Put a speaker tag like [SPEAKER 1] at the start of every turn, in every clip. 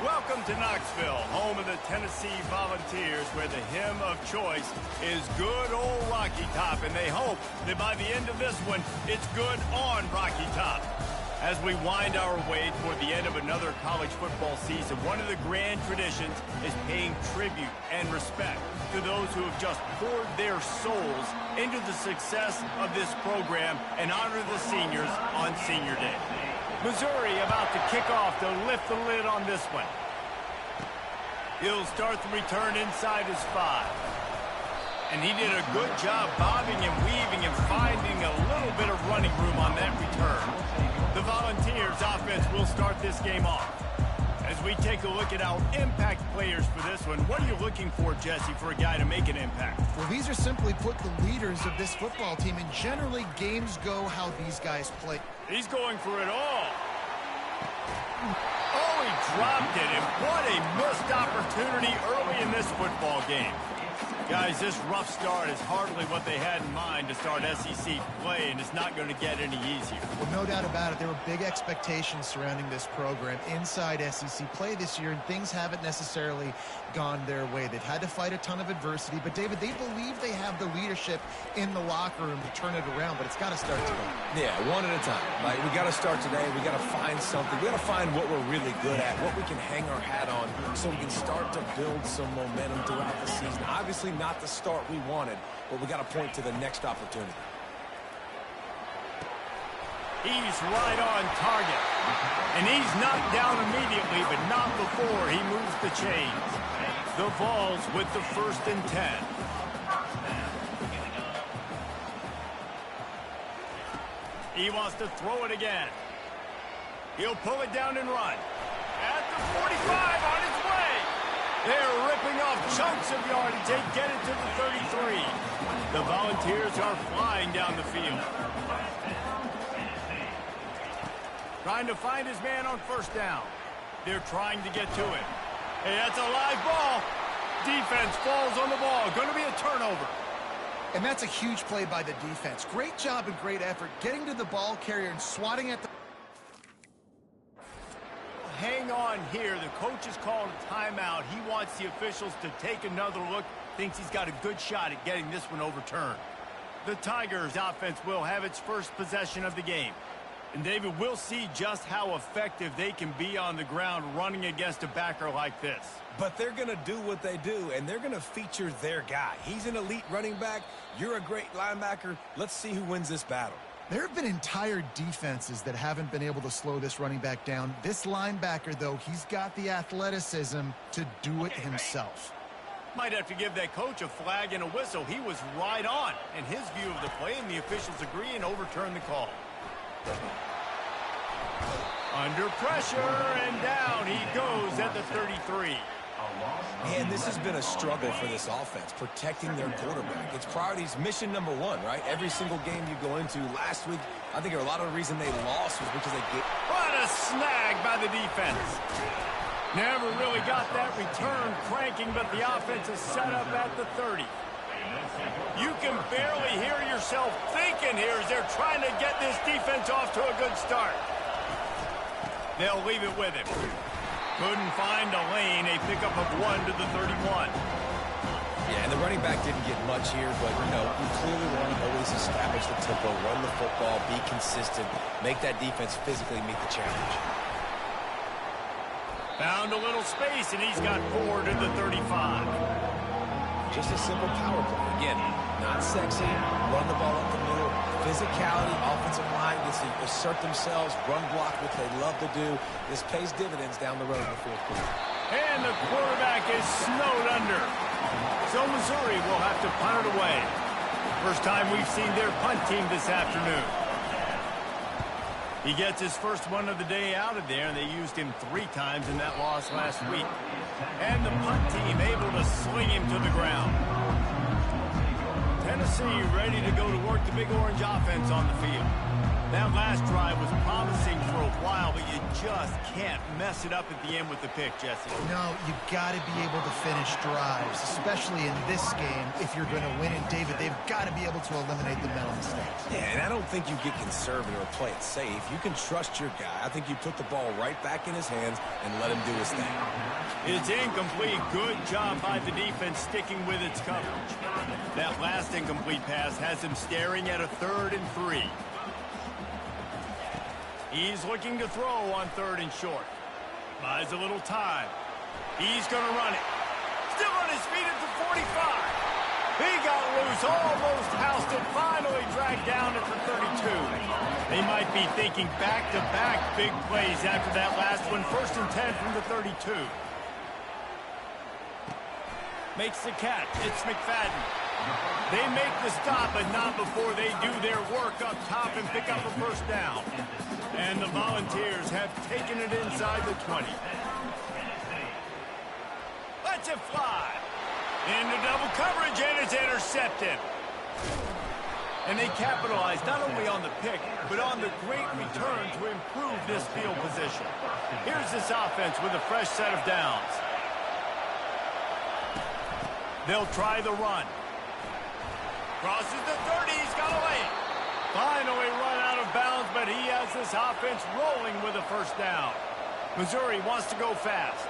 [SPEAKER 1] Welcome to Knoxville, home of the Tennessee Volunteers, where the hymn of choice is good old Rocky Top, and they hope that by the end of this one, it's good on Rocky Top. As we wind our way toward the end of another college football season, one of the grand traditions is paying tribute and respect to those who have just poured their souls into the success of this program and honor the seniors on Senior Day. Missouri about to kick off to lift the lid on this one. He'll start the return inside his 5. And he did a good job bobbing and weaving and finding a little bit of running room on that return. The Volunteers offense will start this game off. As we take a look at our impact players for this one, what are you looking for, Jesse, for a guy to make an impact?
[SPEAKER 2] Well, these are simply put the leaders of this football team, and generally games go how these guys play.
[SPEAKER 1] He's going for it all. Oh, he dropped it, and what a missed opportunity early in this football game. Guys, this rough start is hardly what they had in mind to start SEC play, and it's not going to get any easier.
[SPEAKER 2] Well, no doubt about it. There were big expectations surrounding this program inside SEC play this year, and things haven't necessarily gone their way. They've had to fight a ton of adversity, but, David, they believe they have the leadership in the locker room to turn it around, but it's got to start today.
[SPEAKER 3] Yeah, one at a time. Like, we got to start today. We got to find something. We got to find what we're really good at, what we can hang our hat on, so we can start to build some momentum throughout the season. Obviously, not the start we wanted, but we got to point to the next opportunity.
[SPEAKER 1] He's right on target. And he's knocked down immediately, but not before he moves the chains. The Vols with the 1st and 10. He wants to throw it again. He'll pull it down and run. At the 45, on his way. They're ripping off chunks of yardage. They get it to the 33. The Volunteers are flying down the field. Trying to find his man on 1st down. They're trying to get to it. Hey, that's a live ball. Defense falls on the ball. Going to be a turnover.
[SPEAKER 2] And that's a huge play by the defense. Great job and great effort getting to the ball carrier and swatting at the...
[SPEAKER 1] Hang on here. The coach has called a timeout. He wants the officials to take another look. Thinks he's got a good shot at getting this one overturned. The Tigers offense will have its first possession of the game. And David, we'll see just how effective they can be on the ground running against a backer like this.
[SPEAKER 3] But they're going to do what they do, and they're going to feature their guy. He's an elite running back. You're a great linebacker. Let's see who wins this battle.
[SPEAKER 2] There have been entire defenses that haven't been able to slow this running back down. This linebacker, though, he's got the athleticism to do it himself.
[SPEAKER 1] Might have to give that coach a flag and a whistle. He was right on in his view of the play, and the officials agree and overturn the call. Under pressure, and down he goes at the 33.
[SPEAKER 3] Man, this has been a struggle for this offense, protecting their quarterback. It's priorities, mission number 1, right? Every single game you go into. Last week, I think a lot of the reason they lost was because they get...
[SPEAKER 1] What a snag by the defense. Never really got that return cranking, but the offense is set up at the 30. You can barely hear yourself thinking here as they're trying to get this defense off to a good start. They'll leave it with him. Couldn't find a lane. A pickup of 1 to the 31.
[SPEAKER 3] Yeah, and the running back didn't get much here, but, you know, you clearly want to always establish the tempo, run the football, be consistent, make that defense physically meet the challenge.
[SPEAKER 1] Found a little space, and he's got 4 to the 35.
[SPEAKER 3] Just a simple power play. Again, not sexy, run the ball up the middle, physicality, offensive line gets to assert themselves, run block, which they love to do. This pays dividends down the road in the 4th quarter.
[SPEAKER 1] And the quarterback is snowed under. So Missouri will have to punt it away. First time we've seen their punt team this afternoon. He gets his first one of the day out of there, and they used him 3 times in that loss last week. And the punt team able to sling him to the ground. Tennessee ready to go to work the Big Orange offense on the field. That last drive was promising for a while, but you just can't mess it up at the end with the pick, Jesse.
[SPEAKER 2] No, you've got to be able to finish drives, especially in this game. If you're going to win it, David, they've got to be able to eliminate the mental mistakes.
[SPEAKER 3] Yeah, and I don't think you get conservative or play it safe. You can trust your guy. I think you put the ball right back in his hands and let him do his thing.
[SPEAKER 1] It's incomplete. Good job by the defense sticking with its coverage. That last incomplete pass has him staring at a 3rd and 3. He's looking to throw on 3rd and short. Buys a little time. He's going to run it. Still on his feet at the 45. He got loose, almost housed it, finally dragged down at the 32. They might be thinking back-to-back big plays after that last one. 1st and 10 from the 32. Makes the catch. It's McFadden. They make the stop, but not before they do their work up top and pick up a 1st down. And the Volunteers have taken it inside the 20. Lets it fly. Into double coverage, and it's intercepted. And they capitalize not only on the pick, but on the great return to improve this field position. Here's this offense with a fresh set of downs. They'll try the run. Crosses the 30, he's got away. Finally run out of bounds, but he has this offense rolling with a 1st down. Missouri wants to go fast.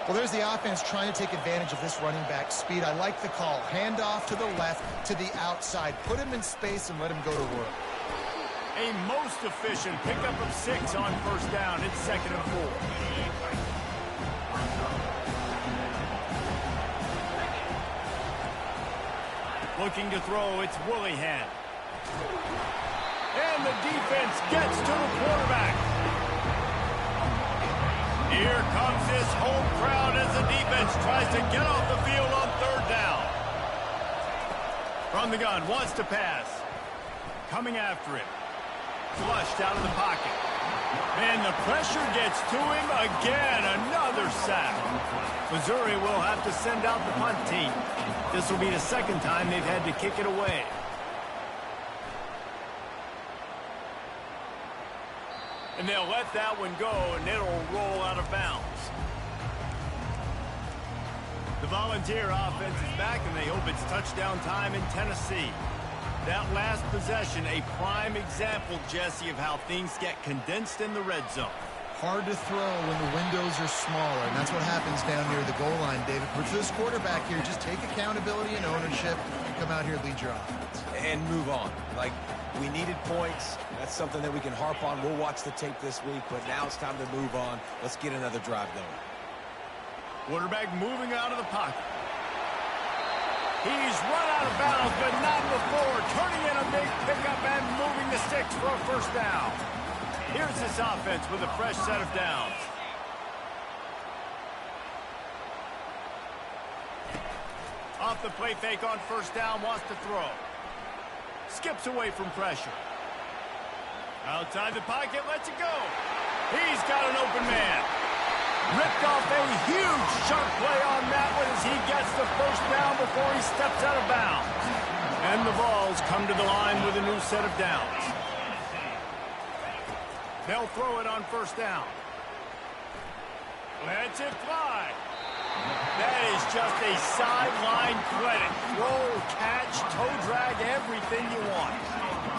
[SPEAKER 2] Well, there's the offense trying to take advantage of this running back speed. I like the call. Hand off to the left, to the outside. Put him in space and let him go to work.
[SPEAKER 1] A most efficient pickup of 6 on 1st down. It's 2nd and 4. Looking to throw, it's Willihan. And the defense gets to the quarterback. Here comes this home crowd as the defense tries to get off the field on 3rd down. From the gun, wants to pass. Coming after it. Flushed out of the pocket. And the pressure gets to him again. Another sack. Missouri will have to send out the punt team. This will be the 2nd time they've had to kick it away. And they'll let that one go, and it'll roll out of bounds. The Volunteer offense is back, and they hope it's touchdown time in Tennessee. That last possession, a prime example, Jesse, of how things get condensed in the red zone.
[SPEAKER 2] Hard to throw when the windows are smaller, and that's what happens down near the goal line, David. But for this quarterback here, just take accountability and ownership and come out here and lead your offense.
[SPEAKER 3] And move on. Like, we needed points. That's something that we can harp on. We'll watch the tape this week, but now it's time to move on. Let's get another drive going.
[SPEAKER 1] Quarterback moving out of the pocket. He's run out of bounds, but not before. Turning in a big pickup and moving the sticks for a 1st down. Here's this offense with a fresh set of downs. Off the play fake on 1st down, wants to throw. Skips away from pressure. Outside the pocket, lets it go. He's got an open man. Ripped off a huge sharp play on that one as he gets the 1st down before he steps out of bounds. And the Vols come to the line with a new set of downs. They'll throw it on 1st down. Lets it fly. That is just a sideline credit. Roll, catch, toe drag, everything you want.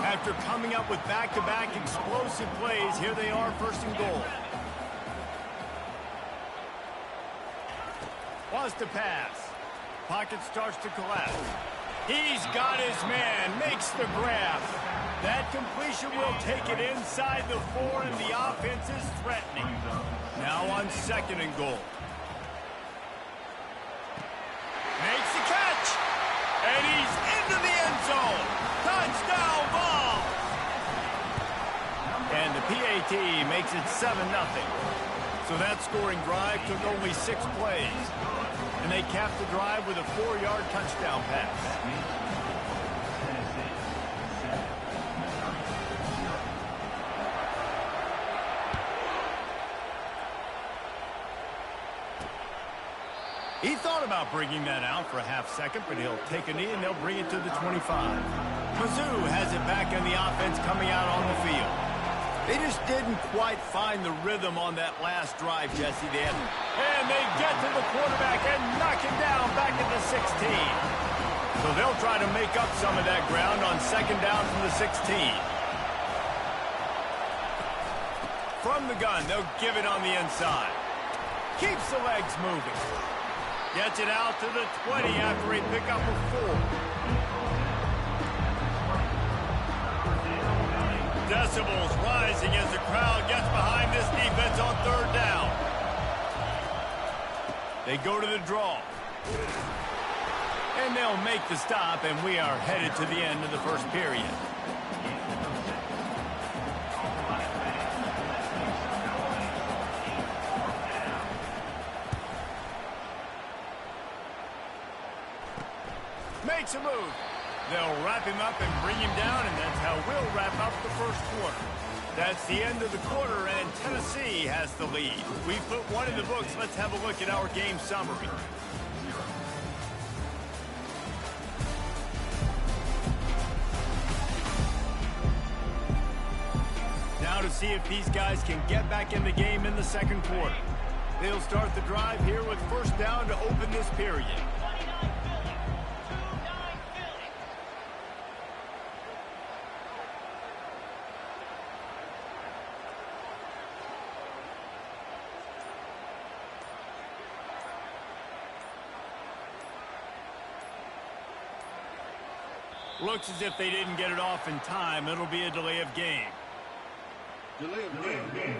[SPEAKER 1] After coming up with back-to-back explosive plays, here they are, 1st and goal. Wants to pass. Pocket starts to collapse. He's got his man, makes the grab. That completion will take it inside the 4, and the offense is threatening. Now on 2nd and goal. Makes the catch. And he's into the end zone. Touchdown ball. And the PAT makes it 7-0. So that scoring drive took only 6 plays. And they capped the drive with a 4-yard touchdown pass. He thought about bringing that out for a half second, but he'll take a knee and they'll bring it to the 25. Mizzou has it back in the offense coming out on the field. They just didn't quite find the rhythm on that last drive, Jesse. And they get to the quarterback and knock him down back at the 16. So they'll try to make up some of that ground on second down from the 16. From the gun, they'll give it on the inside. Keeps the legs moving. Gets it out to the 20 after he pick up a 4. Decibels rising as the crowd gets behind this defense on third down. They go to the draw. And they'll make the stop, and we are headed to the end of the first period. Makes a move. They'll wrap him up and bring him down, and that's how we'll wrap up the first quarter. That's the end of the quarter, and Tennessee has the lead. We put one in the books. Let's have a look at our game summary. Now to see if these guys can get back in the game in the second quarter. They'll start the drive here with first down to open this period. Looks as if they didn't get it off in time. It'll be a delay of game.
[SPEAKER 4] Delay of game.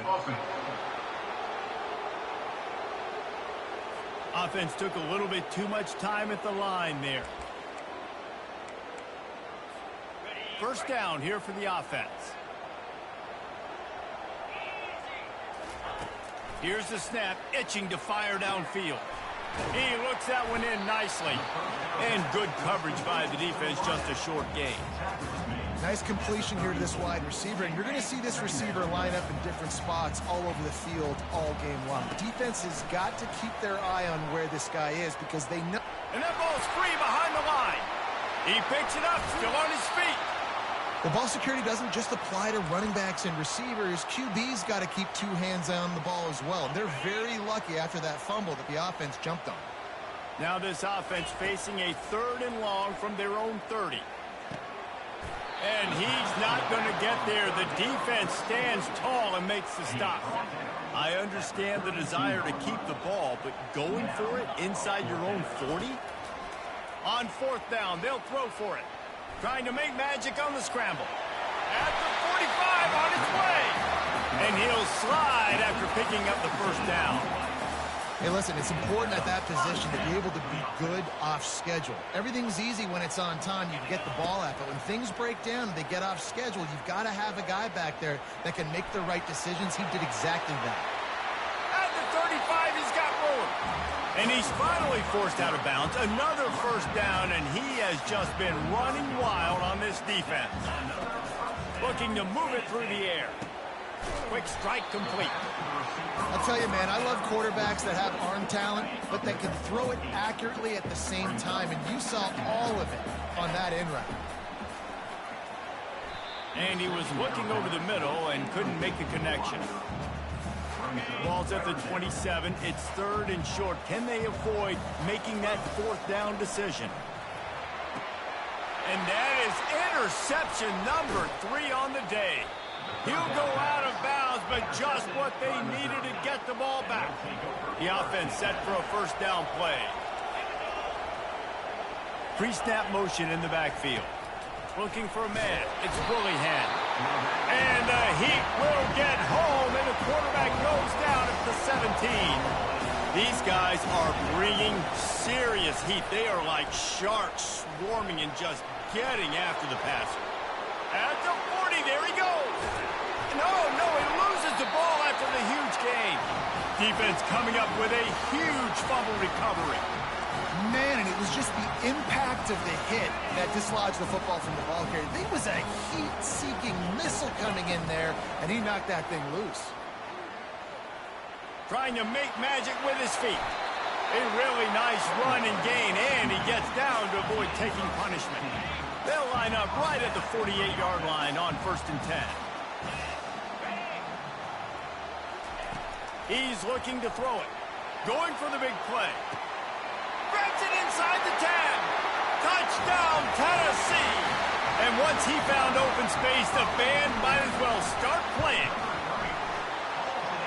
[SPEAKER 4] Offense.
[SPEAKER 1] Offense took a little bit too much time at the line there. First down here for the offense. Here's the snap, itching to fire downfield. He looks that one in nicely. And good coverage by the defense, just a short gain.
[SPEAKER 2] Nice completion here to this wide receiver, and you're going to see this receiver line up in different spots all over the field all game long. Defense has got to keep their eye on where this guy is because they know.
[SPEAKER 1] And that ball's free behind the line. He picks it up, still on his feet.
[SPEAKER 2] The ball security doesn't just apply to running backs and receivers. QB's got to keep two hands on the ball as well. They're very lucky after that fumble that the offense jumped on.
[SPEAKER 1] Now this offense facing a 3rd and long from their own 30. And he's not going to get there. The defense stands tall and makes the stop. I understand the desire to keep the ball, but going for it inside your own 40? On 4th down, they'll throw for it. Trying to make magic on the scramble. At the 45 on its way. And he'll slide after picking up the first down.
[SPEAKER 2] Hey, listen, it's important at that position to be able to be good off schedule. Everything's easy when it's on time. You can get the ball out. But when things break down and they get off schedule, you've got to have a guy back there that can make the right decisions. He did exactly that.
[SPEAKER 1] At the 35, he's got room. And he's finally forced out of bounds. Another first down, and he has just been running wild on this defense. Looking to move it through the air. Quick strike complete.
[SPEAKER 2] I'll tell you, man, I love quarterbacks that have arm talent, but that can throw it accurately at the same time, and you saw all of it on that in route.
[SPEAKER 1] And he was looking over the middle and couldn't make a connection. Ball's at the 27. It's 3rd and short. Can they avoid making that 4th down decision? And that is interception number 3 on the day. He'll go out of bounds, but just what they needed to get the ball back. The offense set for a first down play. Pre-snap motion in the backfield. Looking for a man. It's Willingham. And the Heat will get home, and the quarterback goes down at the 17. These guys are bringing serious heat. They are like sharks swarming and just getting after the passer. At the 40, there he goes. No, he loses the ball after the huge gain. Defense coming up with a huge fumble recovery.
[SPEAKER 2] Man, and it was just the impact of the hit that dislodged the football from the ball carrier. There was a heat-seeking missile coming in there, and he knocked that thing loose.
[SPEAKER 1] Trying to make magic with his feet. A really nice run and gain, and he gets down to avoid taking punishment. They'll line up right at the 48-yard line on 1st and 10. He's looking to throw it. Going for the big play. Grabs it inside the 10. Touchdown, Tennessee. And once he found open space, the band might as well start playing.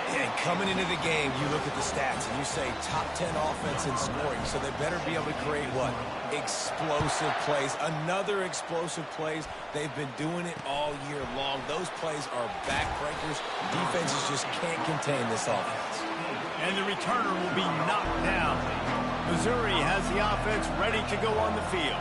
[SPEAKER 3] And coming into the game, you look at the stats and you say top 10 offense in scoring, so they better be able to create what? Explosive plays. Another explosive plays. They've been doing it all year long. Those plays are backbreakers. Defenses just can't contain this offense.
[SPEAKER 1] And the returner will be knocked down. Missouri has the offense ready to go on the field.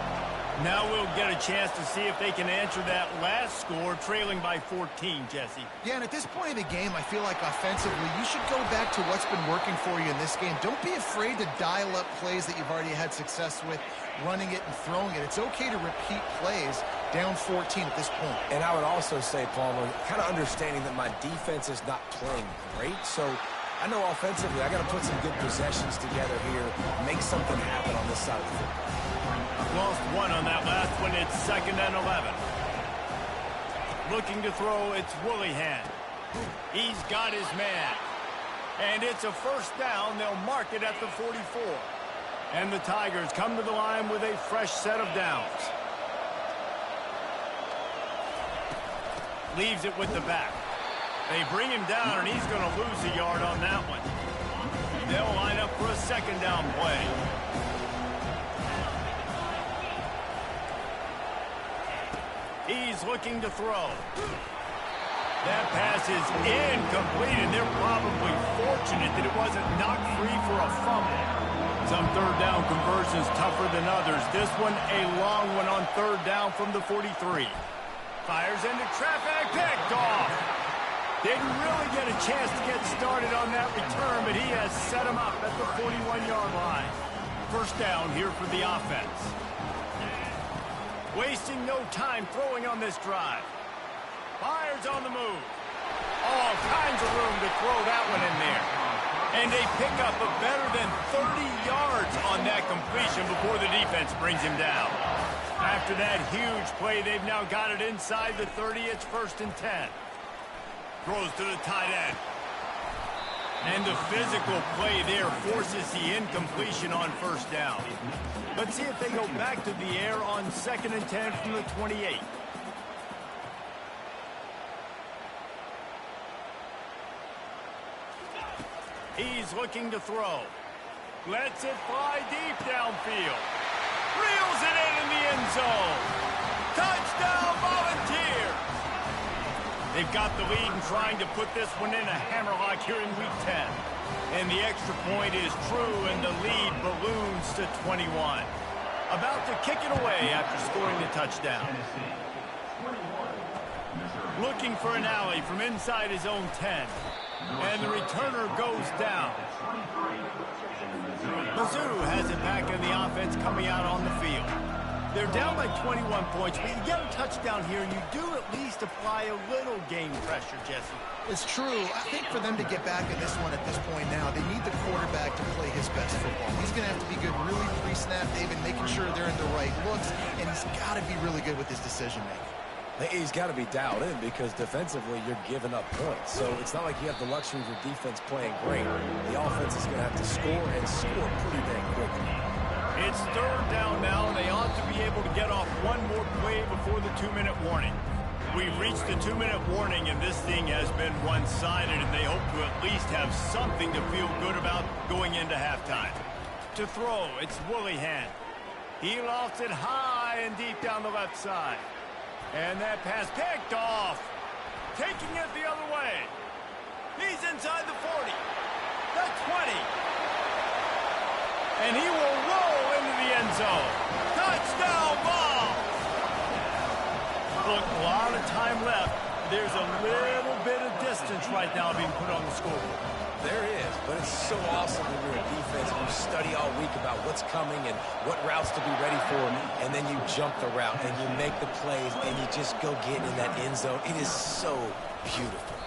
[SPEAKER 1] Now we'll get a chance to see if they can answer that last score, trailing by 14, Jesse.
[SPEAKER 2] Yeah, and at this point of the game, I feel like offensively, you should go back to what's been working for you in this game. Don't be afraid to dial up plays that you've already had success with, running it and throwing it. It's okay to repeat plays down 14 at this point.
[SPEAKER 3] And I would also say, Palmer, kind of understanding that my defense is not playing great, so I know offensively I got to put some good possessions together here, make something happen on this side of the football.
[SPEAKER 1] Lost one on that last one. It's 2nd and 11. Looking to throw, it's Willihan. He's got his man. And it's a 1st down. They'll mark it at the 44. And the Tigers come to the line with a fresh set of downs. Leaves it with the back. They bring him down, and he's going to lose a yard on that one. They'll line up for a 2nd down play. He's looking to throw. That pass is incomplete, and they're probably fortunate that it wasn't knocked free for a fumble. Some 3rd down conversions tougher than others. This one a long one on 3rd down from the 43. Fires into traffic, picked off. Didn't really get a chance to get started on that return, but he has set him up at the 41-yard line. 1st down here for the offense. Wasting no time throwing on this drive. Fires on the move. All kinds of room to throw that one in there. And they pick up a better than 30 yards on that completion before the defense brings him down. After that huge play, they've now got it inside the 30. It's 1st and 10. Throws to the tight end. And the physical play there forces the incompletion on 1st down. Let's see if they go back to the air on 2nd and 10 from the 28. He's looking to throw. Lets it fly deep downfield. Reels it in the end zone. Touchdown, Volunteers! They've got the lead and trying to put this one in a hammerlock here in Week 10. And the extra point is true, and the lead balloons to 21. About to kick it away after scoring the touchdown. Looking for an alley from inside his own 10. And the returner goes down. Mizzou has it back in the offense coming out on the field. They're down by 21 points, but you get a touchdown here, and you do at least apply a little game pressure, Jesse.
[SPEAKER 2] It's true. I think for them to get back in this one at this point now, they need the quarterback to play his best football. He's going to have to be good really pre-snap, David, making sure they're in the right looks, and he's got to be really good with his decision-making.
[SPEAKER 3] He's got to be dialed in because defensively you're giving up points. So it's not like you have the luxury of your defense playing great. The offense is going to have to score and score pretty dang quickly.
[SPEAKER 1] It's 3rd down now, and they ought to be able to get off one more play before the 2-minute warning. We've reached the 2-minute warning, and this thing has been one-sided, and they hope to at least have something to feel good about going into halftime. To throw, it's Willihan. He lofts it high and deep down the left side. And that pass picked off. Taking it the other way. He's inside the 40. The 20. And he will roll into the end zone. Touchdown ball. Look, a lot of time left. There's a little bit of distance right now being put on the scoreboard.
[SPEAKER 3] There is, but it's so awesome when you're a defense and you study all week about what's coming and what routes to be ready for, and then you jump the route and you make the plays and you just go get in that end zone. It is so beautiful.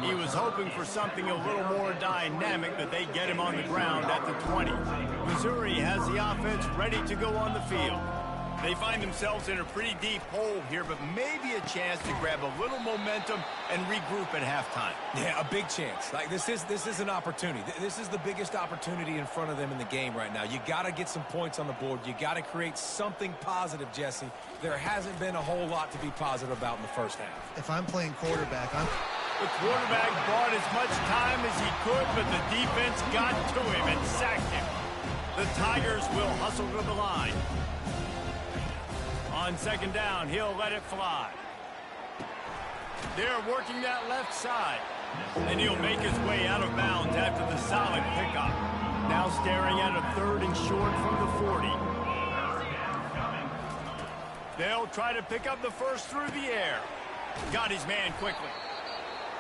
[SPEAKER 1] He was hoping for something a little more dynamic, but they get him on the ground at the 20. Missouri has the offense ready to go on the field. They find themselves in a pretty deep hole here, but maybe a chance to grab a little momentum and regroup at halftime.
[SPEAKER 3] Yeah, a big chance. Like this is an opportunity. This is the biggest opportunity in front of them in the game right now. You got to get some points on the board. You got to create something positive, Jesse. There hasn't been a whole lot to be positive about in the first half.
[SPEAKER 2] If I'm playing quarterback,
[SPEAKER 1] The quarterback bought as much time as he could, but the defense got to him and sacked him. The Tigers will hustle to the line. On second down, he'll let it fly. They're working that left side. And he'll make his way out of bounds after the solid pickup. Now staring at a 3rd and short from the 40. They'll try to pick up the first through the air. Got his man quickly.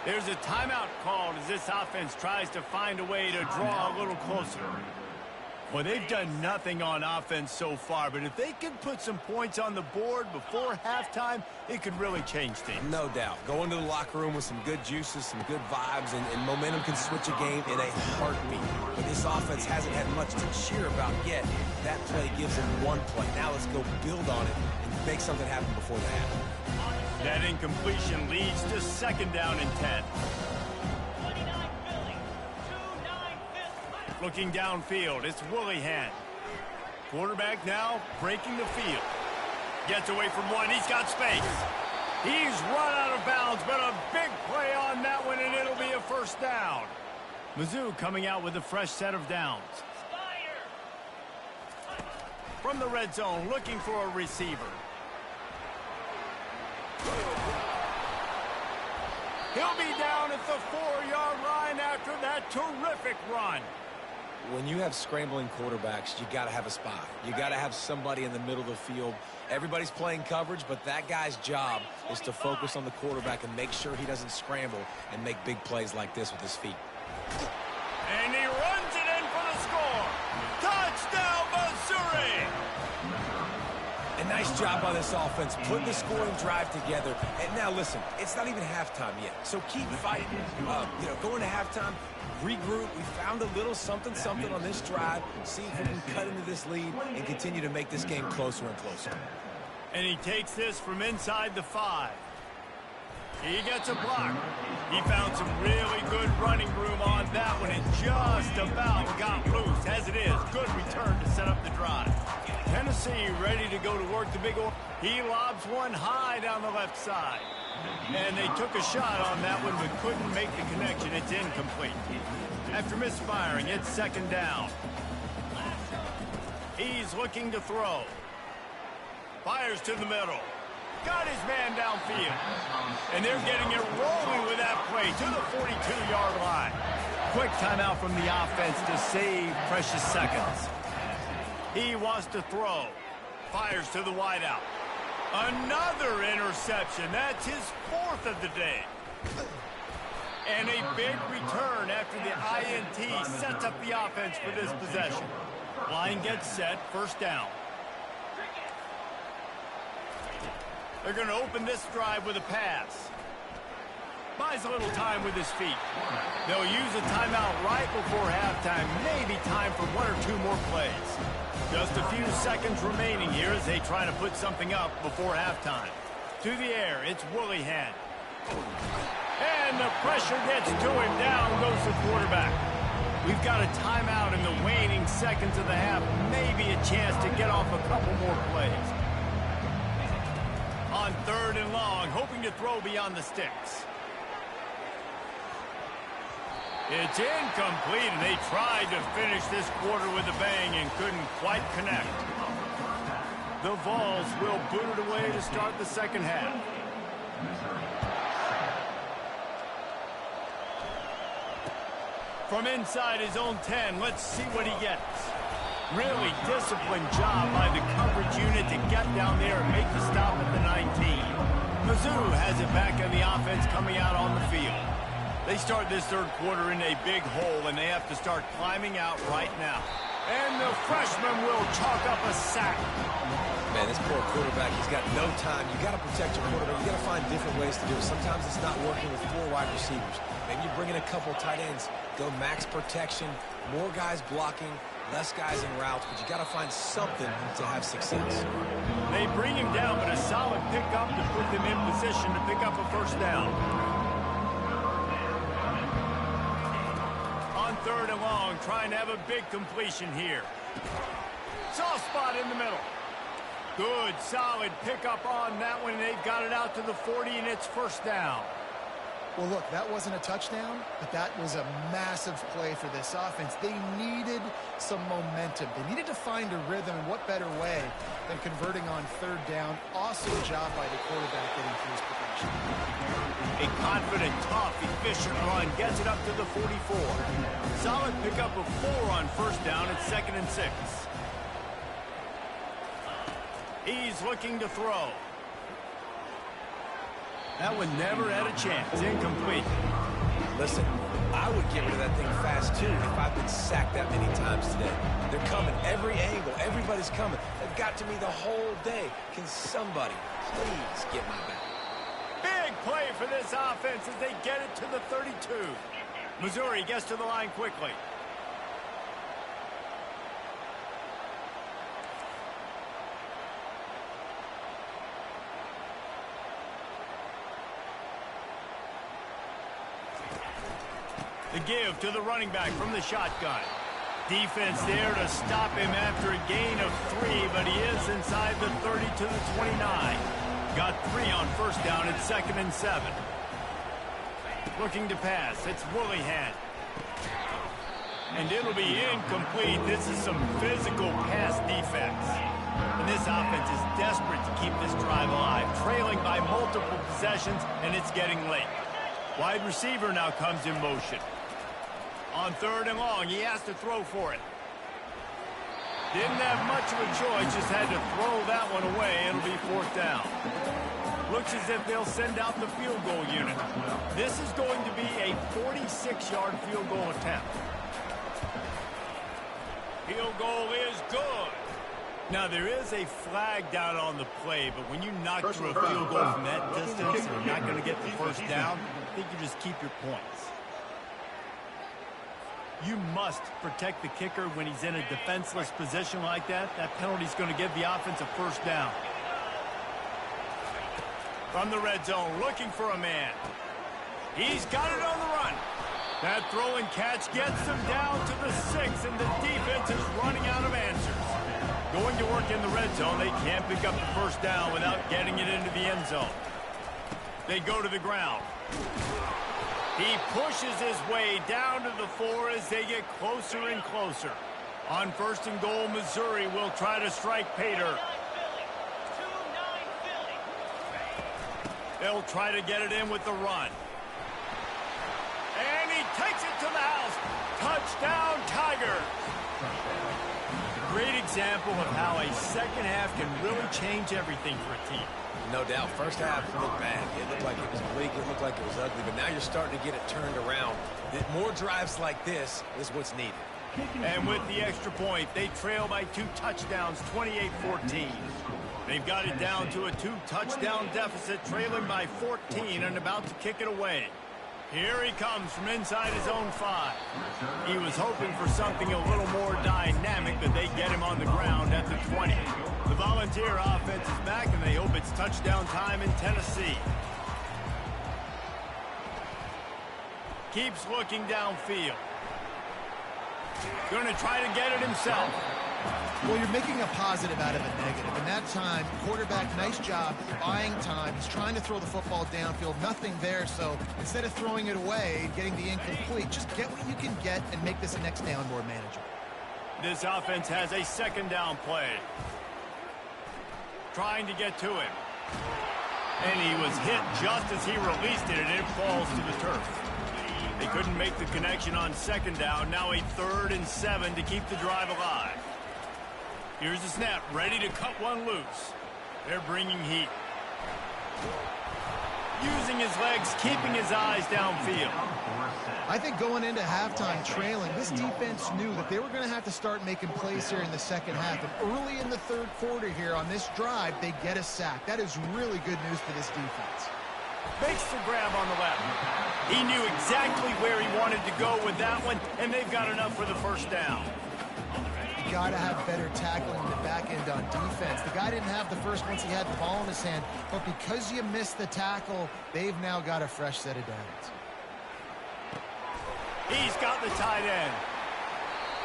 [SPEAKER 1] There's a timeout called as this offense tries to find a way to draw a little closer. Well, they've done nothing on offense so far, but if they can put some points on the board before halftime, it could really change things.
[SPEAKER 3] No doubt. Go into the locker room with some good juices, some good vibes, and momentum can switch a game in a heartbeat. But this offense hasn't had much to cheer about yet. That play gives them one play. Now let's go build on it and make something happen before the half.
[SPEAKER 1] That incompletion leads to second down and 10. Looking downfield, it's Willihan. Quarterback now breaking the field. Gets away from one, he's got space. He's run out of bounds, but a big play on that one, and it'll be a first down. Mizzou coming out with a fresh set of downs. From the red zone, looking for a receiver. He'll be down at the 4-yard line after that terrific run.
[SPEAKER 3] When you have scrambling quarterbacks, you got to have a spot. You got to have somebody in the middle of the field. Everybody's playing coverage, but that guy's job is to focus on the quarterback and make sure he doesn't scramble and make big plays like this with his feet.
[SPEAKER 1] And he runs it in for the score. Touchdown, Missouri!
[SPEAKER 3] A nice job by this offense, putting the scoring drive together. And now listen, it's not even halftime yet, so keep fighting. Going to halftime, regroup. We found a little something on this drive. See if we can cut into this lead and continue to make this game closer and closer.
[SPEAKER 1] And he takes this from inside the 5. He gets a block. He found some really good running room on that one and just about got loose. As it is, good return to set up the drive. Tennessee ready to go to work the big one. He lobs one high down the left side. And they took a shot on that one but couldn't make the connection. It's incomplete. After misfiring, it's second down. He's looking to throw. Fires to the middle. Got his man downfield. And they're getting it rolling with that play to the 42-yard line. Quick timeout from the offense to save precious seconds. He wants to throw. Fires to the wideout. Another interception. That's his 4th of the day. And a big return after the INT sets up the offense for this possession. Line gets set, first down. They're going to open this drive with a pass. Buys a little time with his feet. They'll use a timeout right before halftime. Maybe time for 1 or 2 more plays. Just a few seconds remaining here as they try to put something up before halftime. To the air, it's Willihan. And the pressure gets to him. Down goes the quarterback. We've got a timeout in the waning seconds of the half. Maybe a chance to get off a couple more plays. On 3rd and long, hoping to throw beyond the sticks. It's incomplete, and they tried to finish this quarter with a bang and couldn't quite connect. The Vols will boot it away to start the second half. From inside his own 10, let's see what he gets. Really disciplined job by the coverage unit to get down there and make the stop at the 19. Mizzou has it back on the offense coming out on the field. They start this third quarter in a big hole, and they have to start climbing out right now. And the freshman will chalk up a sack.
[SPEAKER 3] Man, this poor quarterback, he's got no time. You got to protect your quarterback. You got to find different ways to do it. Sometimes it's not working with 4 wide receivers. Maybe you bring in a couple tight ends, go max protection, more guys blocking, less guys in routes, but you got to find something to have success.
[SPEAKER 1] They bring him down, but a solid pickup to put them in position to pick up a first down. On 3rd and long, trying to have a big completion here. Soft spot in the middle. Good, solid pickup on that one. They've got it out to the 40, and it's first down.
[SPEAKER 2] Well, look, that wasn't a touchdown, but that was a massive play for this offense. They needed some momentum. They needed to find a rhythm, and what better way than converting on 3rd down. Awesome job by the quarterback getting through his progression.
[SPEAKER 1] A confident, tough, efficient run gets it up to the 44. Solid pickup of 4 on first down at 2nd and 6. He's looking to throw. That one never had a chance. Incomplete.
[SPEAKER 3] Listen, I would get rid of that thing fast, too, if I've been sacked that many times today. They're coming every angle. Everybody's coming. They've got to me the whole day. Can somebody please get my back?
[SPEAKER 1] Big play for this offense as they get it to the 32. Missouri gets to the line quickly. The give to the running back from the shotgun. Defense there to stop him after a gain of 3, but he is inside the 30 to the 29. Got 3 on first down at 2nd and 7. Looking to pass. It's Willingham. And it'll be incomplete. This is some physical pass defense. And this offense is desperate to keep this drive alive, trailing by multiple possessions, and it's getting late. Wide receiver now comes in motion. On 3rd and long, he has to throw for it. Didn't have much of a choice, just had to throw that one away. It'll be 4th down. Looks as if they'll send out the field goal unit. This is going to be a 46-yard field goal attempt. Field goal is good. Now, there is a flag down on the play, but when you knock through a field goal from that distance and you're not going to get the first down, I think you just keep your points. You must protect the kicker when he's in a defenseless position like that. That penalty is going to give the offense a first down. From the red zone, looking for a man. He's got it on the run. That throw and catch gets them down to the 6, and the defense is running out of answers. Going to work in the red zone, they can't pick up the first down without getting it into the end zone. They go to the ground. He pushes his way down to the 4 as they get closer and closer. On 1st and goal, Missouri will try to strike Pater. They'll try to get it in with the run. And he takes it to the house. Touchdown, Tigers. Great example of how a second half can really change everything for a team.
[SPEAKER 3] No doubt. First half looked bad. It looked like it was bleak. It looked like it was ugly. But now you're starting to get it turned around. More drives like this is what's needed.
[SPEAKER 1] And with the extra point, they trail by 2 touchdowns, 28-14. They've got it down to a 2-touchdown deficit, trailing by 14 and about to kick it away. Here he comes from inside his own 5. He was hoping for something a little more dynamic, but they get him on the ground at the 20. The Volunteer offense is back, and they hope it's touchdown time in Tennessee. Keeps looking downfield. Going to try to get it himself.
[SPEAKER 2] Well, you're making a positive out of a negative. In that time, quarterback, nice job, buying time. He's trying to throw the football downfield. Nothing there, so instead of throwing it away, getting the incomplete, just get what you can get and make this next down more manageable.
[SPEAKER 1] This offense has a 2nd down play. Trying to get to him. And he was hit just as he released it, and it falls to the turf. They couldn't make the connection on 2nd down. Now a 3rd and 7 to keep the drive alive. Here's the snap, ready to cut one loose. They're bringing heat. using his legs, keeping his eyes downfield.
[SPEAKER 2] I think going into halftime trailing, this defense knew that they were going to have to start making plays here in the second half. And early in the third quarter here on this drive, they get a sack. That is really good news for this defense.
[SPEAKER 1] Makes the grab on the left. He knew exactly where he wanted to go with that one, and they've got enough for the first down.
[SPEAKER 2] You got to have better tackling in the back end on defense. The guy didn't have the first once he had the ball in his hand, but because you missed the tackle, they've now got a fresh set of downs.
[SPEAKER 1] He's got the tight end.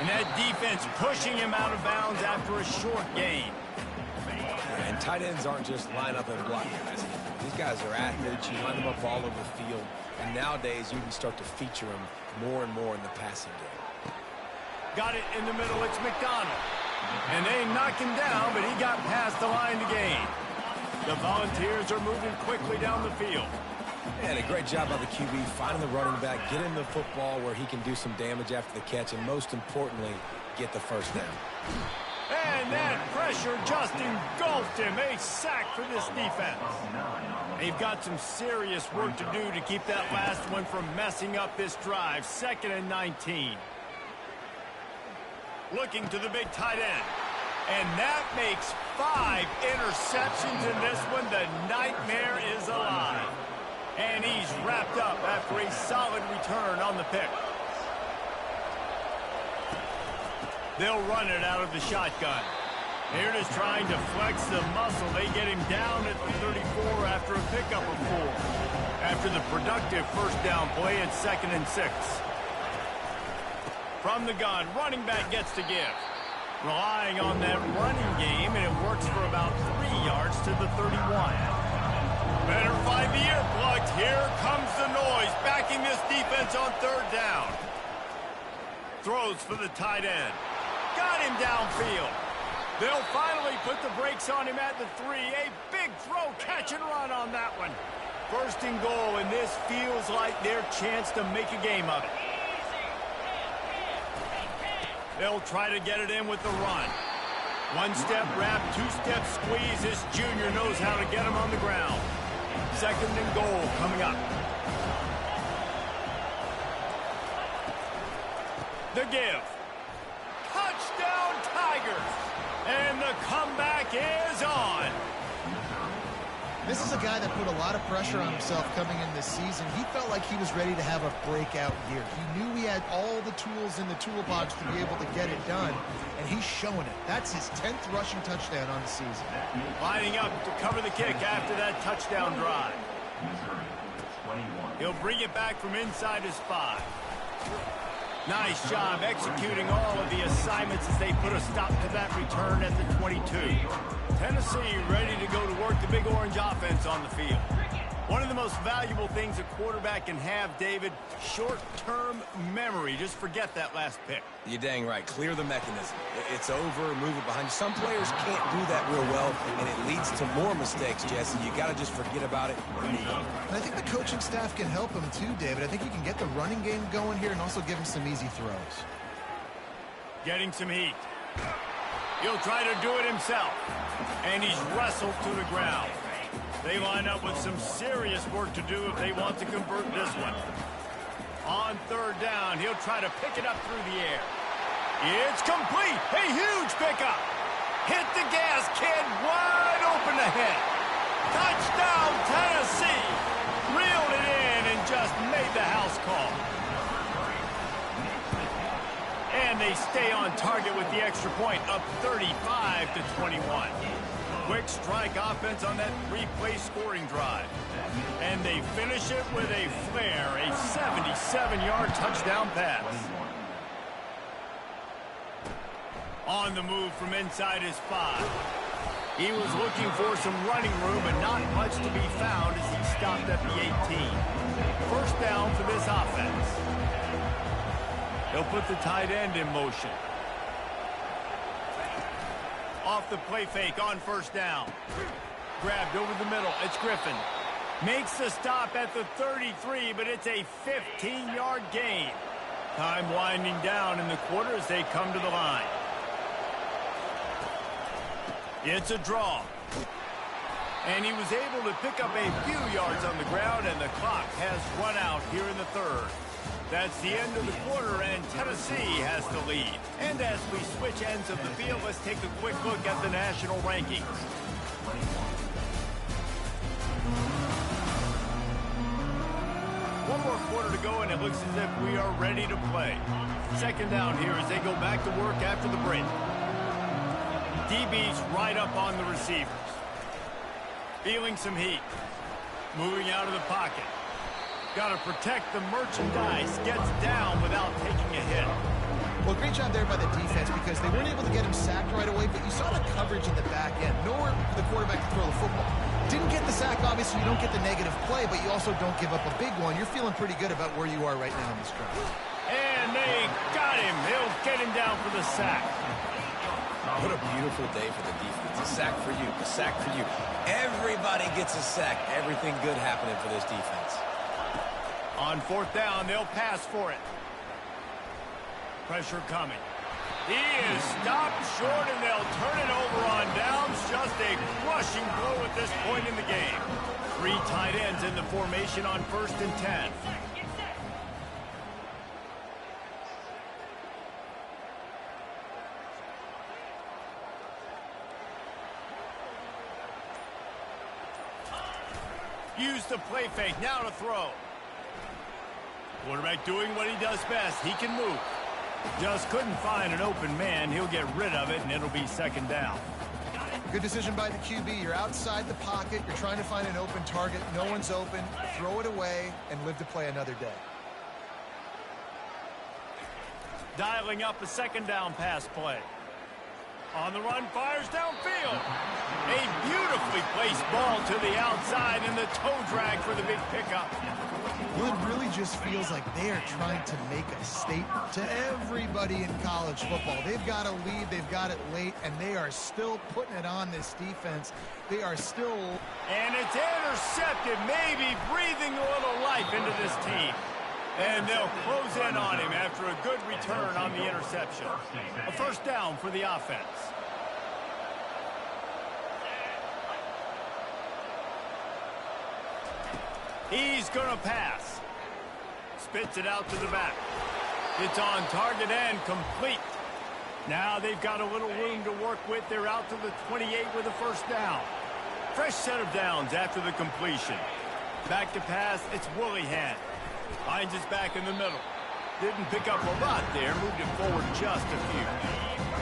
[SPEAKER 1] And that defense pushing him out of bounds after a short gain.
[SPEAKER 3] And tight ends aren't just line up and block guys. These guys are athletes. You line them up all over the field. And nowadays, you can start to feature them more and more in the passing game.
[SPEAKER 1] Got it in the middle. It's McDonald. And they knocked him down, but he got past the line to gain. The Volunteers are moving quickly down the field.
[SPEAKER 3] And a great job by the QB finding the running back, getting the football where he can do some damage after the catch, and most importantly, get the first down.
[SPEAKER 1] And that pressure just engulfed him. A sack for this defense. They've got some serious work to do to keep that last one from messing up this drive. 2nd and 19. Looking to the big tight end. And that makes 5 interceptions in this one. The nightmare is alive. And he's wrapped up after a solid return on the pick. They'll run it out of the shotgun. They're just trying to flex the muscle. They get him down at the 34 after a pickup of 4. After the productive first down play, it's 2nd and 6. From the gun, running back gets to give. Relying on that running game, and it works for about 3 yards to the 31. Better find the earplugs. Here comes the noise, backing this defense on 3rd down. Throws for the tight end. Got him downfield. They'll finally put the brakes on him at the 3. A big throw, catch and run on that one. 1st and goal, and this feels like their chance to make a game of it. They'll try to get it in with the run. 1-step wrap, 2-step squeeze. This junior knows how to get him on the ground. 2nd and goal coming up. The give. Touchdown Tigers. And the comeback is on.
[SPEAKER 2] This is a guy that put a lot of pressure on himself coming in this season. He felt like he was ready to have a breakout year. He knew he had all the tools in the toolbox to be able to get it done, and he's showing it. That's his 10th rushing touchdown on the season.
[SPEAKER 1] Lining up to cover the kick after that touchdown drive. He'll bring it back from inside his 5. Nice job executing all of the assignments as they put a stop to that return at the 22. Tennessee ready to go to work the Big Orange offense on the field. One of the most valuable things a quarterback can have, David, short-term memory. Just forget that last pick.
[SPEAKER 3] You're dang right. Clear the mechanism. It's over, move it behind you. Some players can't do that real well, and it leads to more mistakes, Jesse. You got to just forget about it and move on.
[SPEAKER 2] And I think the coaching staff can help him too, David. I think you can get the running game going here and also give him some easy throws.
[SPEAKER 1] Getting some heat. He'll try to do it himself. And he's wrestled to the ground. They line up with some serious work to do if they want to convert this one. On 3rd down, he'll try to pick it up through the air. It's complete. A huge pickup. Hit the gas, kid. Wide open ahead. Touchdown, Tennessee. Reeled it in and just made the house call. And they stay on target with the extra point, up 35-21. Quick strike offense on that 3-play scoring drive. And they finish it with a flair, a 77-yard touchdown pass. On the move from inside his 5. He was looking for some running room, but not much to be found as he stopped at the 18. 1st down for this offense. They'll put the tight end in motion. Off the play fake on 1st down. Grabbed over the middle. It's Griffin. Makes the stop at the 33, but it's a 15-yard gain. Time winding down in the quarter as they come to the line. It's a draw. And he was able to pick up a few yards on the ground, and the clock has run out here in the third. That's the end of the quarter, and Tennessee has the lead. And as we switch ends of the field, let's take a quick look at the national rankings. One more quarter to go, and it looks as if we are ready to play. Second down here as they go back to work after the break. DB's right up on the receivers. Feeling some heat. Moving out of the pocket. Got to protect the merchandise. Gets down without taking a hit.
[SPEAKER 2] Well, great job there by the defense because they weren't able to get him sacked right away, but you saw the coverage in the back end. Nowhere for the quarterback to throw the football. Didn't get the sack, obviously you don't get the negative play, but you also don't give up a big one. You're feeling pretty good about where you are right now in this drive.
[SPEAKER 1] And they got him. They'll get him down for the sack.
[SPEAKER 3] What a beautiful day for the defense. A sack for you, a sack for you. Everybody gets a sack. Everything good happening for this defense.
[SPEAKER 1] On fourth down, they'll pass for it. Pressure coming. He is stopped short, and they'll turn it over on downs. Just a crushing blow at this point in the game. 3 tight ends in the formation on 1st and 10. Use the play fake, now to throw. Quarterback doing what he does best. He can move. Just couldn't find an open man. He'll get rid of it, and it'll be second down.
[SPEAKER 2] Good decision by the QB. You're outside the pocket. You're trying to find an open target. No one's open. Throw it away and live to play another day.
[SPEAKER 1] Dialing up a second down pass play. On the run, fires downfield. A beautifully placed ball to the outside, and the toe drag for the big pickup.
[SPEAKER 2] Well, it really just feels like they are trying to make a statement to everybody in college football. They've got a lead, they've got it late, and they are still putting it on this defense. They are still...
[SPEAKER 1] And it's intercepted, maybe breathing a little life into this team. And they'll close in on him after a good return on the interception. A first down for the offense. He's going to pass. Spits it out to the back. It's on target and complete. Now they've got a little room to work with. They're out to the 28 with a first down. Fresh set of downs after the completion. Back to pass, it's Willihan. Finds his back in the middle. Didn't pick up a lot there, moved it forward just a few.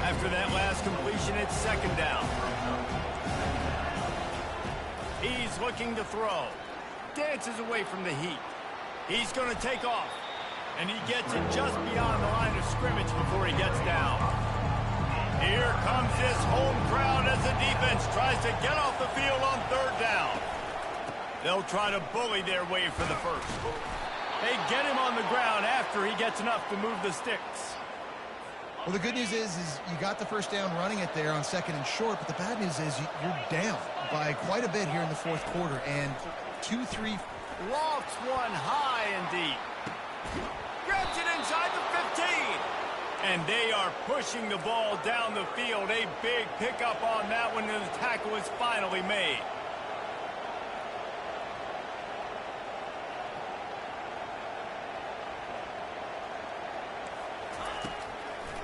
[SPEAKER 1] After that last completion, it's second down. He's looking to throw. Dances away from the heat. He's going to take off. And he gets it just beyond the line of scrimmage before he gets down. Here comes this home crowd as the defense tries to get off the field on third down. They'll try to bully their way for the first. They get him on the ground after he gets enough to move the sticks.
[SPEAKER 2] Well, the good news is you got the first down running it there on second and short, but the bad news is you're down by quite a bit here in the fourth quarter. And 2-3.
[SPEAKER 1] Lofts one high and deep. Grabs it inside the 15. And they are pushing the ball down the field. A big pickup on that one, and the tackle is finally made.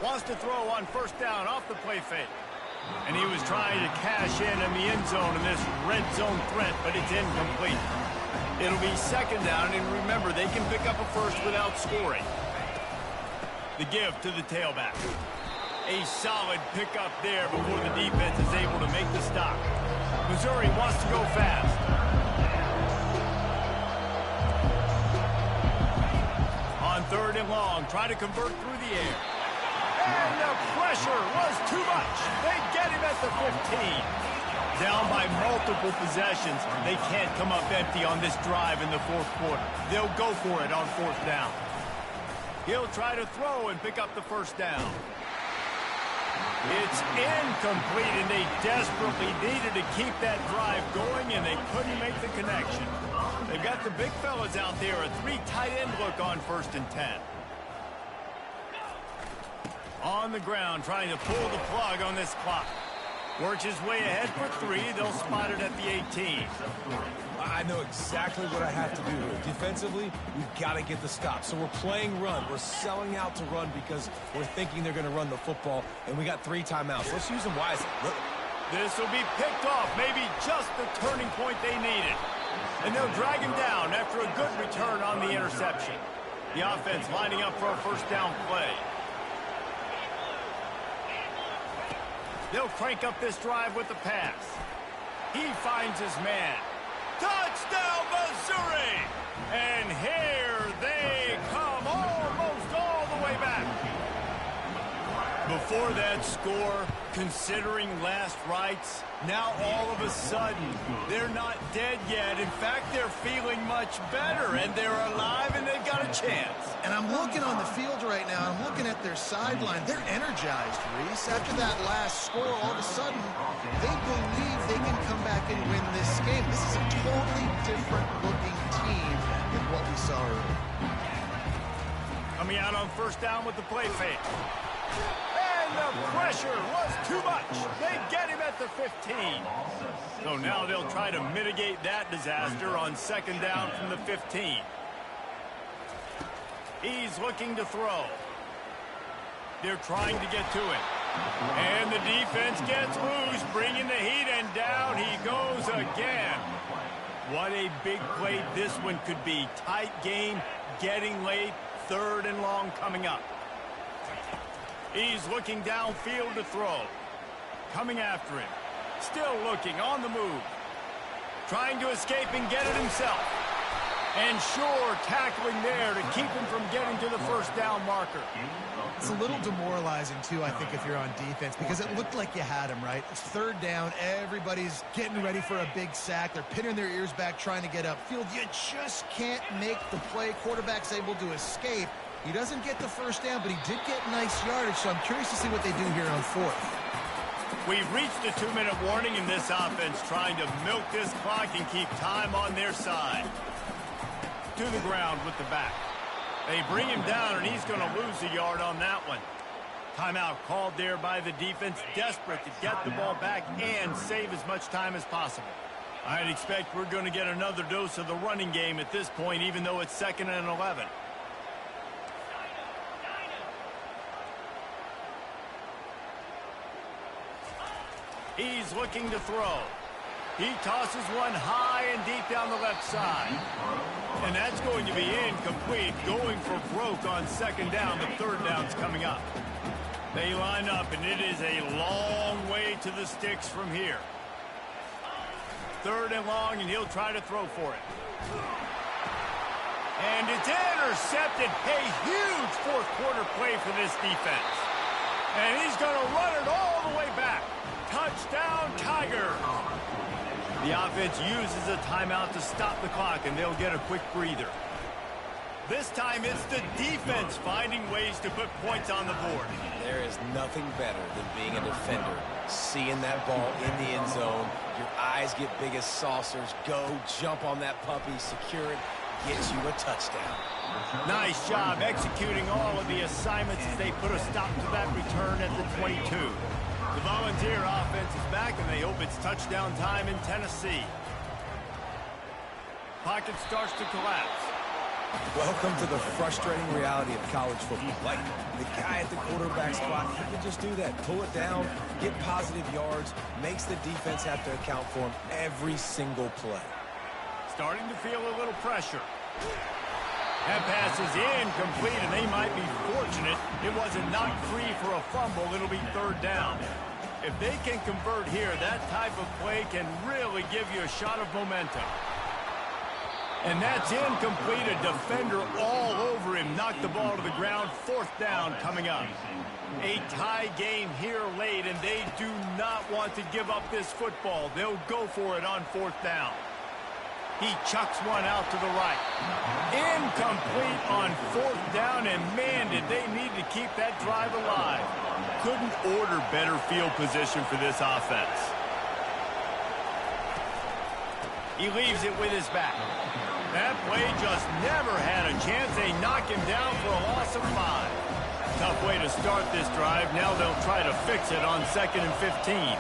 [SPEAKER 1] Wants to throw on first down off the play fake. And he was trying to cash in the end zone in this red zone threat, but it's incomplete. It'll be second down, and remember, they can pick up a first without scoring. The give to the tailback. A solid pickup there before the defense is able to make the stop. Missouri wants to go fast. On third and long, try to convert through the air. And the pressure was too much. They get him at the 15. Down by multiple possessions. They can't come up empty on this drive in the fourth quarter. They'll go for it on fourth down. He'll try to throw and pick up the first down. It's incomplete, and they desperately needed to keep that drive going, and they couldn't make the connection. They've got the big fellas out there, a 3 tight end look on 1st and 10. On the ground, trying to pull the plug on this clock. Works his way ahead for 3. They'll spot it at the 18.
[SPEAKER 3] I know exactly what I have to do here. Defensively, we've got to get the stop. So we're playing run. We're selling out to run because we're thinking they're going to run the football, and we got 3 timeouts. Let's use them wisely. Look.
[SPEAKER 1] This will be picked off, maybe just the turning point they needed. And they'll drag him down after a good return on the interception. The offense lining up for a first down play. They'll crank up this drive with the pass. He finds his man. Touchdown, Missouri! And here they come, almost all the way back. Before that score, considering last rites, now all of a sudden, they're not dead yet. In fact, they're feeling much better, and they're alive, and they've got a chance.
[SPEAKER 2] And I'm looking on the field right now. I'm looking at their sideline. They're energized, Reese. After that last score, all of a sudden, they believe they can come back and win this game. This is a totally different-looking team than what we saw earlier.
[SPEAKER 1] Coming out on first down with the play fake. And the pressure was too much. They get him at the 15. So now they'll try to mitigate that disaster on second down from the 15. He's looking to throw. They're trying to get to him. And the defense gets loose, bringing the heat, and down he goes again. What a big play this one could be. Tight game, getting late, 3rd and long coming up. He's looking downfield to throw. Coming after him. Still looking, on the move. Trying to escape and get it himself. And sure, tackling there to keep him from getting to the first down marker.
[SPEAKER 2] It's a little demoralizing, too, I think, if you're on defense, because it looked like you had him, right? It's 3rd down. Everybody's getting ready for a big sack. They're pinning their ears back, trying to get upfield. You just can't make the play. Quarterback's able to escape. He doesn't get the first down, but he did get nice yardage, so I'm curious to see what they do here on 4th.
[SPEAKER 1] We've reached the 2-minute warning in this offense, trying to milk this clock and keep time on their side. To the ground with the back. They bring him down, and he's going to lose a yard on that one. Timeout called there by the defense, desperate to get the ball back and save as much time as possible. I'd expect we're going to get another dose of the running game at this point, even though it's 2nd and 11. He's looking to throw. He tosses one high and deep down the left side. And that's going to be incomplete, going for broke on second down. The 3rd down's coming up. They line up, and it is a long way to the sticks from here. 3rd and long, and he'll try to throw for it. And it's intercepted. A huge 4th quarter play for this defense. And he's going to run it all the way back. Touchdown, Tiger. The offense uses a timeout to stop the clock, and they'll get a quick breather. This time it's the defense finding ways to put points on the board.
[SPEAKER 3] There is nothing better than being a defender. Seeing that ball in the end zone, your eyes get big as saucers. Go, jump on that puppy, secure it, gets you a touchdown.
[SPEAKER 1] Nice job executing all of the assignments as they put a stop to that return at the 22. The Volunteer offense is back, and they hope it's touchdown time in Tennessee. Pocket starts to collapse.
[SPEAKER 3] Welcome to the frustrating reality of college football. Like, the guy at the quarterback spot, he can just do that. Pull it down, get positive yards, makes the defense have to account for him every single play.
[SPEAKER 1] Starting to feel a little pressure. That pass is incomplete, and they might be fortunate it wasn't knocked free for a fumble. It'll be 3rd down. If they can convert here, that type of play can really give you a shot of momentum. And that's incomplete. A defender all over him. Knocked the ball to the ground. 4th down coming up. A tie game here late, and they do not want to give up this football. They'll go for it on 4th down. He chucks one out to the right. Incomplete on 4th down, and man, did they need to keep that drive alive. Couldn't order better field position for this offense. He leaves it with his back. That play just never had a chance. They knock him down for a loss of 5. Tough way to start this drive. Now they'll try to fix it on 2nd and 15.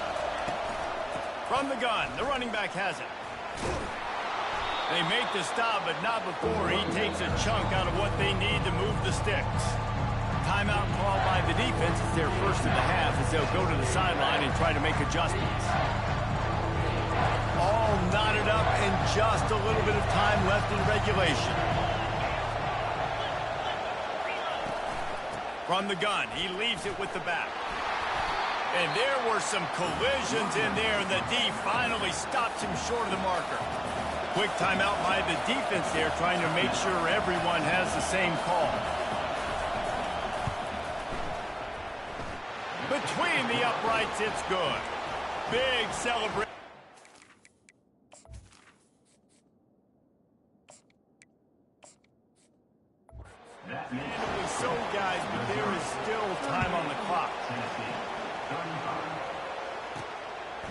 [SPEAKER 1] From the gun, the running back has it. They make the stop, but not before he takes a chunk out of what they need to move the sticks. Timeout called by the defense. It's their first of the half as they'll go to the sideline and try to make adjustments. All knotted up and just a little bit of time left in regulation. From the gun, he leaves it with the back. And there were some collisions in there, and the D finally stops him short of the marker. Quick timeout by the defense there, trying to make sure everyone has the same call. Between the uprights, it's good. Big celebration. Handily so, guys, but there is still time on the clock.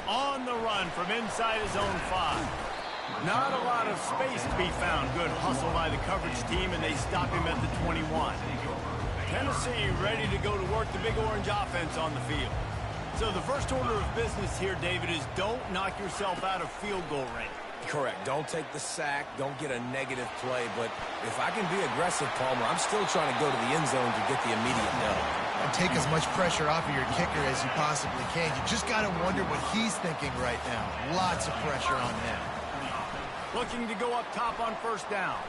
[SPEAKER 1] On the run from inside his own 5. Not a lot of space to be found. Good hustle by the coverage team, and they stop him at the 21. Tennessee ready to go to work the Big Orange offense on the field. So the first order of business here, David, is don't knock yourself out of field goal range.
[SPEAKER 3] Correct. Don't take the sack. Don't get a negative play. But if I can be aggressive, Palmer, I'm still trying to go to the end zone to get the immediate dub.
[SPEAKER 2] And take as much pressure off of your kicker as you possibly can. You just got to wonder what he's thinking right now. Lots of pressure on him.
[SPEAKER 1] Looking to go up top on first down.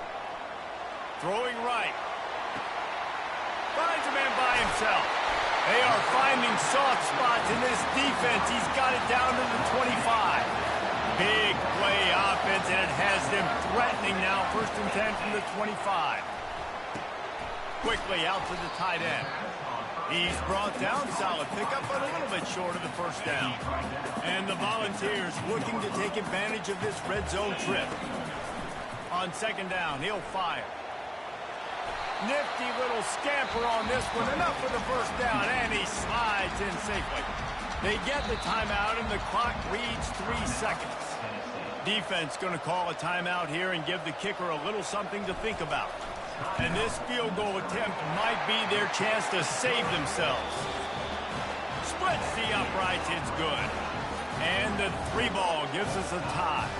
[SPEAKER 1] Throwing right. Finds a man by himself. They are finding soft spots in this defense. He's got it down to the 25. Big play offense, and it has them threatening now. 1st and 10 from the 25. Quickly out to the tight end. He's brought down. Solid pickup, but a little bit short of the first down. And the Volunteers looking to take advantage of this red zone trip. On 2nd down, he'll fire. Nifty little scamper on this one. Enough for the first down, and he slides in safely. They get the timeout, and the clock reads 3 seconds. Defense going to call a timeout here and give the kicker a little something to think about. And this field goal attempt might be their chance to save themselves. Splits the uprights, it's good. And the 3 ball gives us a tie.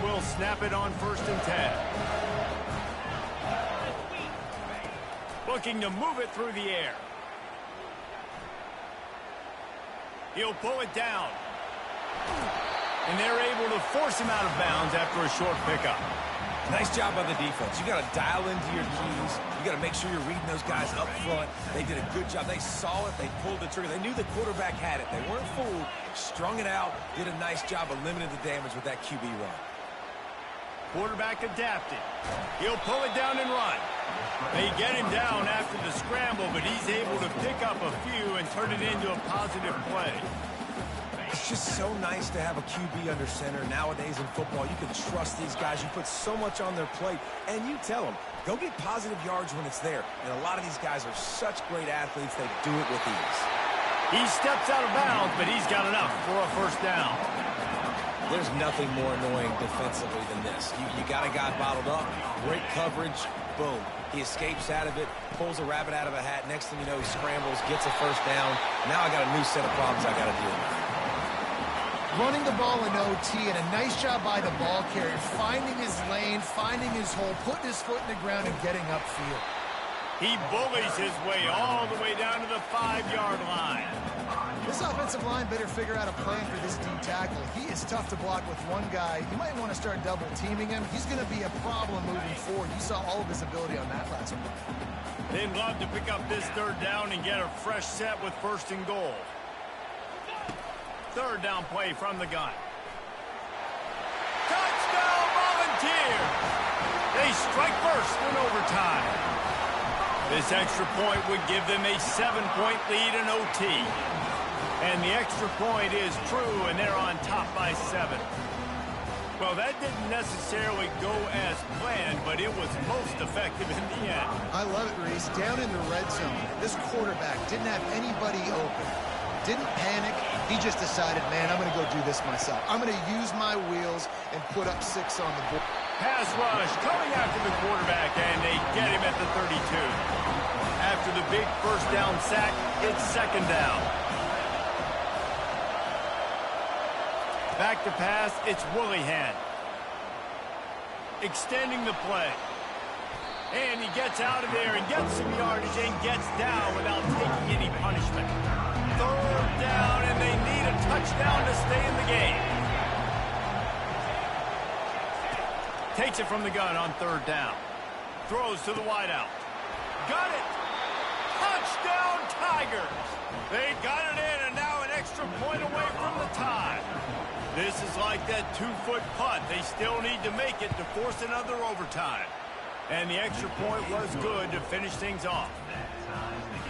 [SPEAKER 1] Will snap it on 1st and 10. Looking to move it through the air. He'll pull it down. And they're able to force him out of bounds after a short pickup.
[SPEAKER 3] Nice job by the defense. You got to dial into your keys. You got to make sure you're reading those guys up front. They did a good job. They saw it. They pulled the trigger. They knew the quarterback had it. They weren't fooled. Strung it out. Did a nice job of limiting the damage with that QB run.
[SPEAKER 1] Quarterback adapted. He'll pull it down and run. They get him down after the scramble, but he's able to pick up a few and turn it into a positive play.
[SPEAKER 3] It's just so nice to have a QB under center. Nowadays in football, you can trust these guys. You put so much on their plate, and you tell them, go get positive yards when it's there. And a lot of these guys are such great athletes, they do it with ease.
[SPEAKER 1] He steps out of bounds, but he's got enough for a first down.
[SPEAKER 3] There's nothing more annoying defensively than this. You got a guy bottled up, great coverage, boom. He escapes out of it, pulls a rabbit out of a hat. Next thing you know, he scrambles, gets a first down. Now I got a new set of problems I got to deal with.
[SPEAKER 2] Running the ball in OT, and a nice job by the ball carrier, finding his lane, finding his hole, putting his foot in the ground and getting upfield.
[SPEAKER 1] He bullies his way all the way down to the 5-yard line.
[SPEAKER 2] This offensive line better figure out a plan for this D tackle. He is tough to block with one guy. You might want to start double teaming him. He's going to be a problem moving forward. You saw all of his ability on that last one.
[SPEAKER 1] They'd love to pick up this third down and get a fresh set with 1st and goal. Third down play from the gun. Touchdown Volunteers! They strike first in overtime. This extra point would give them a 7-point lead in OT. And the extra point is true, and they're on top by 7. Well, that didn't necessarily go as planned, but it was most effective in the end.
[SPEAKER 2] I love it, Reese. Down in the red zone, this quarterback didn't have anybody open. Didn't panic. He just decided, man, I'm going to go do this myself. I'm going to use my wheels and put up 6 on the board.
[SPEAKER 1] Pass rush coming after the quarterback, and they get him at the 32. After the big first down sack, it's second down. Back to pass, it's Willihan. Extending the play. And he gets out of there and gets some yardage and gets down without taking any punishment. Third down, and they need a touchdown to stay in the game. Takes it from the gun on third down. Throws to the wideout. Got it! Touchdown, Tigers! They got it in, and now an extra point away from the tie. This is like that 2-foot putt. They still need to make it to force another overtime. And the extra point was good to finish things off.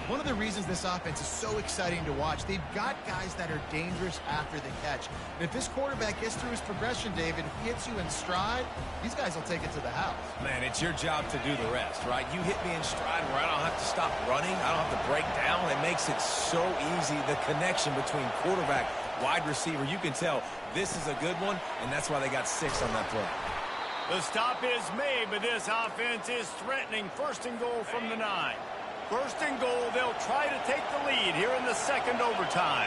[SPEAKER 2] One of the reasons this offense is so exciting to watch, they've got guys that are dangerous after the catch. And if this quarterback gets through his progression, David, hits you in stride, these guys will take it to the house.
[SPEAKER 3] Man, it's your job to do the rest, right? You hit me in stride where I don't have to stop running. I don't have to break down. It makes it so easy, the connection between quarterback, wide receiver. You can tell this is a good one, and that's why they got 6 on that play.
[SPEAKER 1] The stop is made, but this offense is threatening. First and goal from the 9. First and goal, they'll try to take the lead here in the second overtime.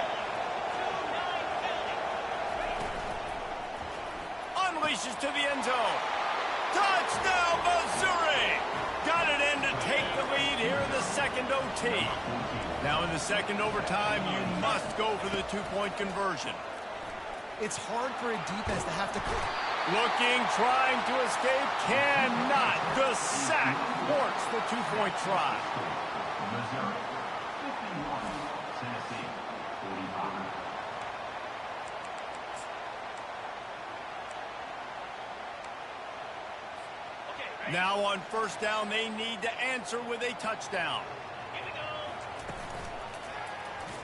[SPEAKER 1] Unleashes to the end zone. Touchdown, Missouri! Got it in to take the lead here in the second OT. Now in the second overtime, you must go for the 2-point conversion.
[SPEAKER 2] It's hard for a defense to have to...
[SPEAKER 1] Looking, trying to escape, cannot. The sack thwarts the 2-point try. Now on first down, they need to answer with a touchdown.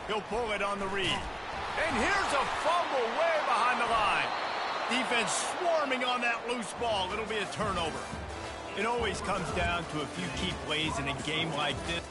[SPEAKER 1] He'll pull it on the read. And here's a fumble way behind the line. Defense swarming on that loose ball. It'll be a turnover. It always comes down to a few key plays in a game like this.